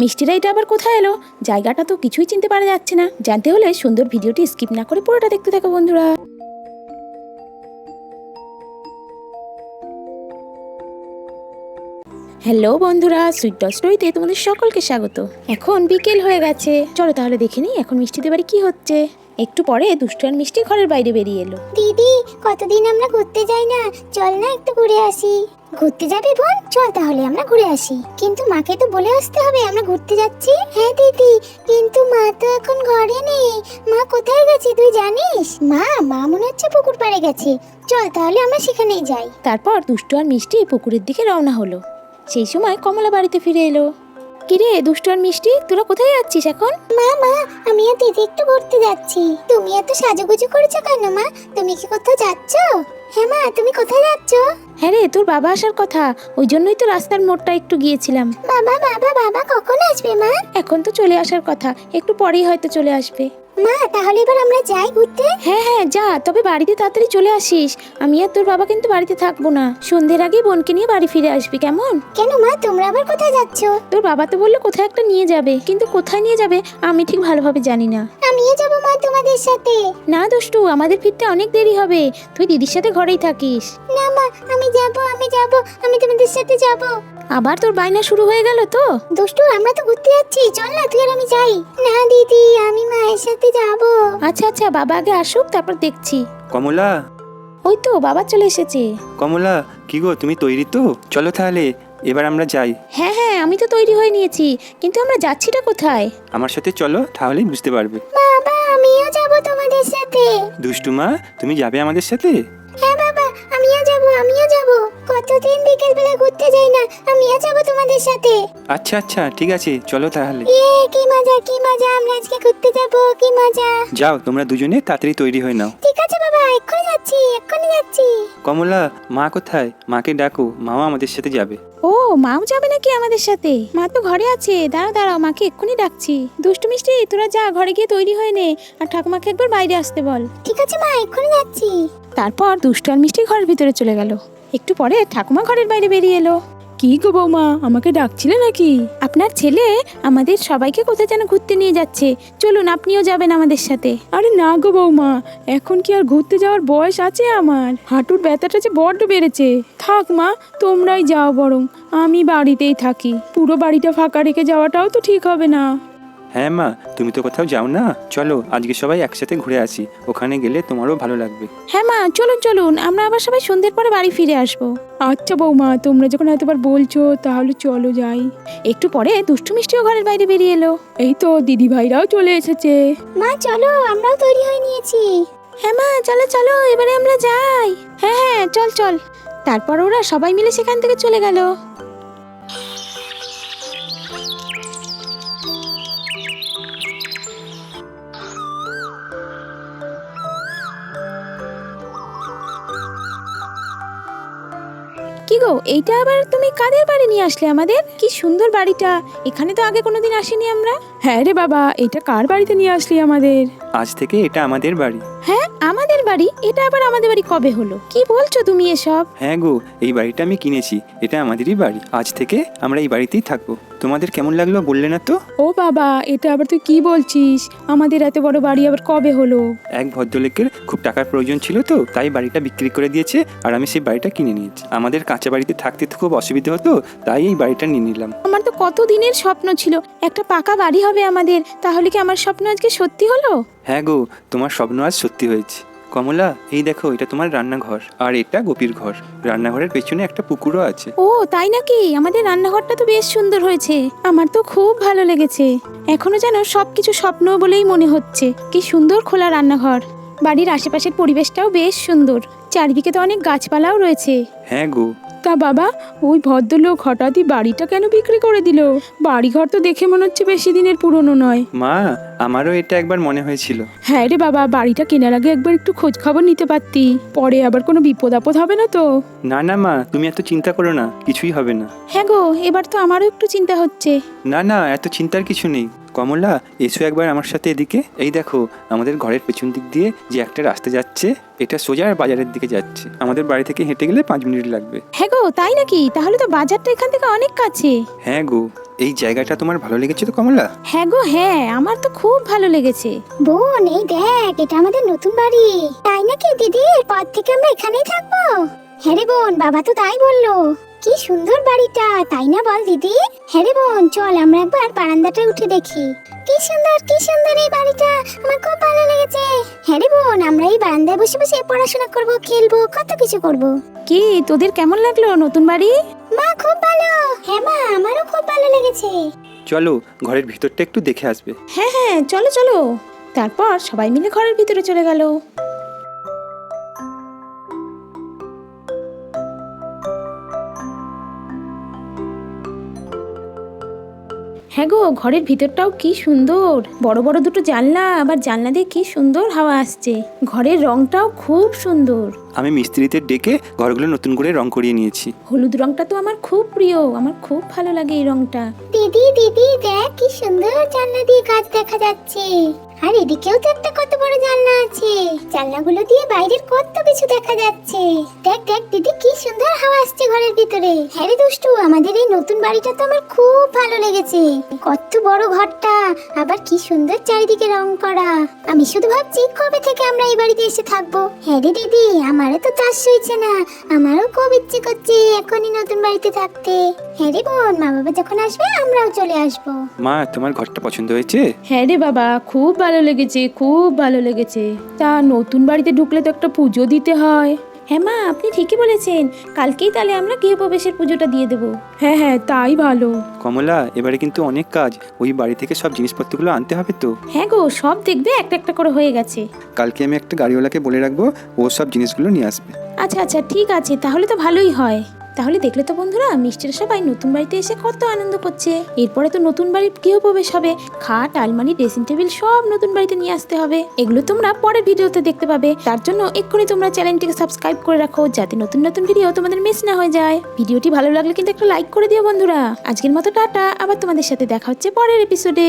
মিষ্টিরা এটা আবার কোথায় এলো? জায়গাটা তো কিছুই চিনতে পারা যাচ্ছে না। জানতে হলে সুন্দর ভিডিওটি স্কিপ না করে পুরোটা দেখতে থাকো বন্ধুরা। হ্যালো বন্ধুরা, সুইট ডল স্টোরিতে তোমাদের সকলকে স্বাগত। এখন বিকেল হয়ে গেছে, চলো তাহলে দেখে নিই এখন মিষ্টিদের বাড়ি কি হচ্ছে। একটু পরে দুষ্টু আর মিষ্টি ঘরের বাইরে বেরিয়ে এলো। দিদি, কতদিন আমরা ঘুরতে যাই না, চল না একটু ঘুরে আসি। ঘুরতে যাবি বোন? চল তাহলে আমরা ঘুরে আসি। কিন্তু মাকে তো বলে আসতে হবে আমরা ঘুরতে যাচ্ছি। হ্যাঁ দিদি, কিন্তু মা তো এখন ঘরে নেই। মা কোথায় গেছে তুই জানিস? মা মনে হচ্ছে পুকুর পাড়ে গেছে। চল তাহলে আমরা সেখানেই যাই। তারপর দুষ্টু আর মিষ্টি পুকুরের দিকে রওনা হলো। সেই সময় কমলা বাড়িতে ফিরে এলো। কিরে দুষ্টু আর মিষ্টি, তোরা কোথায় যাচ্ছিস এখন? মা আমি আর দিদি একটু ঘুরতে যাচ্ছি। তুমি এত সাজুগুজু করেছো কেন মা? তুমি কি কোথাও যাচ্ছ? হ্যাঁ মা, তুমি কোথায় যাচ্ছ? হ্যাঁ রে, তোর বাবা আসার কথা, ওই জন্যই তো রাস্তার মোড়টা একটু গিয়েছিলাম। বাবা কখন আসবে মা? এখন তো চলে আসার কথা, একটু পরেই হয়তো চলে আসবে। মা তাহলে এবার আমরা যাই ঘুরতে। হ্যাঁ যা, তবে বাড়িতে তাড়াতাড়ি চলে আসিস। আমি আর তোর বাবা কিন্তু বাড়িতে থাকবো না। সন্ধ্যের আগে বোনকে নিয়ে বাড়ি ফিরে আসবি, কেমন? কেন মা, তোমরা আবার কোথায় যাচ্ছ? তোর বাবা তো বললো কোথায় একটা নিয়ে যাবে, কিন্তু কোথায় নিয়ে যাবে আমি ঠিক ভালোভাবে জানি না। আমিও যাবো মা তোমাদের সাথে। না দুষ্টু, আমাদের ফিরতে অনেক দেরি হবে, তুই দিদির সাথে ঘরেই থাকিস। না মা, আমি যাব আমি তোমাদের সাথে যাব। আবার তোর বায়না শুরু হয়ে গেল তো? দুষ্টু, আমরা তো ঘুরতে যাচ্ছি, চল না তুই আর আমি যাই। না দিদি, আমি মায়ের সাথে যাব। আচ্ছা বাবা আগে আসুক, তারপর দেখছি। কমলা, ওই তো বাবা চলে এসেছে। কমলা, কি গো, তুমি তৈরি তো? চলো তাহলে এবার আমরা যাই। হ্যাঁ আমি তো তৈরি হয়ে নিয়েছি, কিন্তু আমরা যাচ্ছিটা কোথায়? আমার সাথে চলো, তাহলেই বুঝতে পারবে। বাবা, আমিও যাব তোমাদের সাথে। দুষ্টু মা, তুমি যাবে আমাদের সাথে? হ্যাঁ বাবা, আমিও যাব। কতদিন বিকেল বেলা ঘুরতে যাই না, আমিও যাব তোমাদের সাথে। আচ্ছা ঠিক আছে, চলো তাহলে। কি মজা, আমরা আজকে ঘুরতে যাব, কি মজা। যাও, তোমরা দুজনে তাড়াতাড়ি তৈরি হয়ে নাও। ঠিক আছে বাবা, এক্ষুনি যাচ্ছি। কমলা, মা কোথায়? মাকে ডাকো, মাও আমাদের সাথে যাবে। ও, মাও যাবে নাকি আমাদের সাথে? মা তো ঘরে আছে, দাঁড়াও মাকে এক্ষুনি ডাকছি। দুষ্টু মিষ্টি, তোরা যা ঘরে গিয়ে তৈরি হয়ে নে, আর ঠাকুমাকে একবার বাইরে আসতে বল। ঠিক আছে মা, এক্ষুনি যাচ্ছি। তারপর দুষ্টু আর মিষ্টি ঘরের ভিতরে চলে গেল। একটু পরে ঠাকুমা ঘরের বাইরে বেরিয়ে এলো। কি গো বৌমা, আমাকে ডাকছিলে নাকি? আপনার ছেলে আমাদের সবাইকে কোথায় যেন ঘুরতে নিয়ে যাচ্ছে, চলুন আপনিও যাবেন আমাদের সাথে। আরে না গো বৌমা, এখন কি আর ঘুরতে যাওয়ার বয়স আছে আমার? হাঁটুর ব্যথাটা যে বড্ড বেড়েছে। থাক মা, তোমরাই যাও বরং, আমি বাড়িতেই থাকি। পুরো বাড়িটা ফাঁকা রেখে যাওয়াটাও তো ঠিক হবে না। হ্যাঁ মা, তুমি তো কোথাও যাও না, চলো আজকে সবাই একসাথে ঘুরে আসি, ওখানে গেলে তোমারও ভালো লাগবে। হ্যাঁ মা, চলুন, আমরা আবার সবাই সন্ধ্যের পরে বাড়ি ফিরে আসবো। আচ্ছা বৌমা, তোমরা যখন এতবার বলছো তাহলে চলো যাই। একটু পরে দুষ্টু মিষ্টিও ঘরের বাইরে বেরিয়ে এলো। এই তো দিদি ভাইরাও চলে এসেছে। মা চলো, আমরাও তৈরি হয়ে নিয়েছি। হ্যাঁ মা, চলো এবারে আমরা যাই। হ্যাঁ চল। তারপর ওরা সবাই মিলে সেখান থেকে চলে গেল। কি গো, এইটা আবার তুমি কাদের বাড়ি নিয়ে আসলে আমাদের? কি সুন্দর বাড়িটা, এখানে তো আগে কোনোদিন আসিনি আমরা। হ্যাঁ রে বাবা, এটা কার বাড়িতে নিয়ে আসলি আমাদের? আজ থেকে এটা আমাদের বাড়ি। হ্যাঁ আমাদের বাড়ি? এটা আবার আমাদের বাড়ি কবে হলো? কি বলছো তুমি এসব? হ্যাঁ গো, এই বাড়িটা আমি কিনেছি, এটা আমাদেরই বাড়ি। আজ থেকে আমরা এই বাড়িতেই থাকবো। তোমাদের কেমন লাগলো বললে না তো? ও বাবা, এটা আবার তুই কি বলছিস? আমাদের এত বড় বাড়ি আবার কবে হলো? এক ভদ্রলোকের খুব টাকার প্রয়োজন ছিল তো, তাই বাড়িটা বিক্রি করে দিয়েছে, আর আমি সেই বাড়িটা কিনে নিয়েছি। আমাদের কাঁচা বাড়িতে থাকতে তো খুব অসুবিধা হতো, তাই এই বাড়িটা নিয়ে নিলাম। আমার তো কত দিনের স্বপ্ন ছিল একটা পাকা বাড়ি হবে আমাদের, তাহলে কি আমার স্বপ্ন আজকে সত্যি হলো? হ্যাঁ গো, তোমার স্বপ্ন আজ সত্যি হয়েছে। কমলা, এই দেখো, এটা তোমার রান্নাঘর, আর এটা গোপীর ঘর। রান্নাঘরের পেছনে একটা পুকুরও আছে। ও তাই নাকি? আমাদের রান্নাঘরটা তো বেশ সুন্দর হয়েছে, আমার তো খুব ভালো লেগেছে। এখনো যেন সবকিছু স্বপ্ন বলেই মনে হচ্ছে। কি সুন্দর খোলা রান্নাঘর, বাড়ির আশেপাশের পরিবেশটাও বেশ সুন্দর, চারিদিকে তো অনেক গাছপালাও রয়েছে। হ্যাঁ গো। তা বাবা, ওই ভদ্রলোক হঠাৎই বাড়িটা কেন বিক্রি করে দিল? বাড়িঘর তো দেখে মনে হচ্ছে বেশি দিনের পুরনো নয়। মা, আমারও এটা একবার মনে হয়েছিল। হ্যাঁ রে বাবা, বাড়িটা কেনার আগে একবার একটু খোঁজ খবর নিতে পারতি, পরে আবার কোনো বিপদ আপদ হবে না তো? না মা, তুমি এত চিন্তা করো না, কিছুই হবে না। হ্যাঁ গো, এবার তো আমারও একটু চিন্তা হচ্ছে। না, এত চিন্তার কিছু নেই। কমলা, এসো একবার আমার সাথে এদিকে। এই দেখো, আমাদের ঘরের পেছন দিক দিয়ে যে একটা রাস্তা যাচ্ছে, এটা সোজা বাজারের দিকে যাচ্ছে। আমাদের বাড়ি থেকে হেঁটে গেলে 5 মিনিট লাগবে। হ্যাঁ গো, তাই নাকি? তাহলে তো বাজারটা এখান থেকে অনেক কাছে। হ্যাঁ গো, এই জায়গাটা তোমার ভালো লেগেছে তো কমলা? হ্যাঁ গো হ্যাঁ, আমার তো খুব ভালো লেগেছে। বোন এই দেখ, এটা আমাদের নতুন বাড়ি। তাই নাকি দিদি? এরপর থেকে আমরা এখানেই থাকবো? হ্যাঁ রে বোন, বাবা তো তাই বললো। কি সুন্দর বাড়িটা, তাই না বল দিদি? হ্যাঁ রে বোন, চল আমরা একবার বারান্দাটায় উঠে দেখি। কি সুন্দর এই বাড়িটা, আমার খুব ভালো লেগেছে। হ্যাঁ রে বোন, আমরা এই বারান্দায় বসে বসে পড়াশোনা করব, খেলবো, কত কিছু করব। কি তোদের কেমন লাগলো নতুন বাড়ি? মা খুব ভালো। হ্যাঁ মা, আমারও খুব ভালো লেগেছে। চলো ঘরের ভিতরটা একটু দেখে আসবে। হ্যাঁ হ্যাঁ, চলো চলো। তারপর সবাই মিলে ঘরের ভিতরে চলে গেল। হ্যাঁ গো, ঘরের ভিতরটাও কি সুন্দর, বড় বড় দুটো জানলা, আবার জানলা দিয়ে কি সুন্দর হাওয়া আসছে। ঘরের রংটাও খুব সুন্দর। আমি মিস্ত্রিদের ডেকে ঘরগুলো নতুন করে রং করিয়ে নিয়েছি। হলুদ রংটা তো আমার খুব প্রিয়, আমার খুব ভালো লাগে এই রংটা। দিদি দেখ কি সুন্দর জানলা দিয়ে গাছ দেখা যাচ্ছে। আর এদিকেও তো একটা কত বড় জানলা আছে, জানলাগুলো দিয়ে বাইরের কত কিছু দেখা যাচ্ছে। দেখ দিদি, কি সুন্দর হাওয়া আসছে ঘরের ভিতরে। হ্যাঁ রে দুষ্টু, আমাদের এই নতুন বাড়িটা তো আমার খুব ভালো লেগেছে। কত বড় ঘরটা, আবার কি সুন্দর চারিদিকে রং করা। আমি শুধু ভাবছি কবে থেকে আমরা এই বাড়িতে এসে থাকবো। হ্যাঁ রে দিদি, আমারও তো চাষ হয়েছে না, আমারও খুব ইচ্ছে করছে এখনই নতুন বাড়িতে থাকতে। হ্যাঁ রে বোন, মা বাবা যখন আসবে আমরাও চলে আসবো। মা, তোমার ঘরটা পছন্দ হয়েছে? হ্যাঁ রে বাবা, খুব ভালো লেগেছে, খুব ভালো লেগেছে। তা নতুন বাড়িতে ঢুকলে তো একটা পুজো দিতে হয়। হ্যাঁ মা, আপনি ঠিকই বলেছেন, কালকেই তাহলে আমরা গৃহপ্রবেশের পুজোটা দিয়ে দেব। হ্যাঁ হ্যাঁ, তাই ভালো। কমলা, এবারে কিন্তু অনেক কাজ, ওই বাড়ি থেকে সব জিনিসপত্রগুলো আনতে হবে তো। হ্যাঁ গো, সব দেখবে একটা একটা করে হয়ে গেছে। কালকে আমি একটা গাড়িওয়ালাকে বলে রাখবো, ও সব জিনিসগুলো নিয়ে আসবে। আচ্ছা ঠিক আছে, তাহলে তো ভালোই হয়। তাহলে দেখলে তো বন্ধুরা, মিষ্টিরা সবাই নতুন বাড়িতে এসে কত আনন্দ করছে। এরপরে তো নতুন বাড়ির গৃহপ্রবেশ হবে, খাট, আলমারি, ড্রেসিং টেবিল সব নতুন বাড়িতে নিয়ে আসতে হবে। এগুলো তোমরা পরের ভিডিওতে দেখতে পাবে। তার জন্য এক্ষুনি তোমরা চ্যানেলটিকে সাবস্ক্রাইব করে রাখো, যাতে নতুন নতুন ভিডিও তোমাদের মিস না হয়ে যায়। ভিডিওটি ভালো লাগলে কিন্তু একটা লাইক করে দিও বন্ধুরা। আজকের মতো টাটা, আবার তোমাদের সাথে দেখা হচ্ছে পরের এপিসোডে।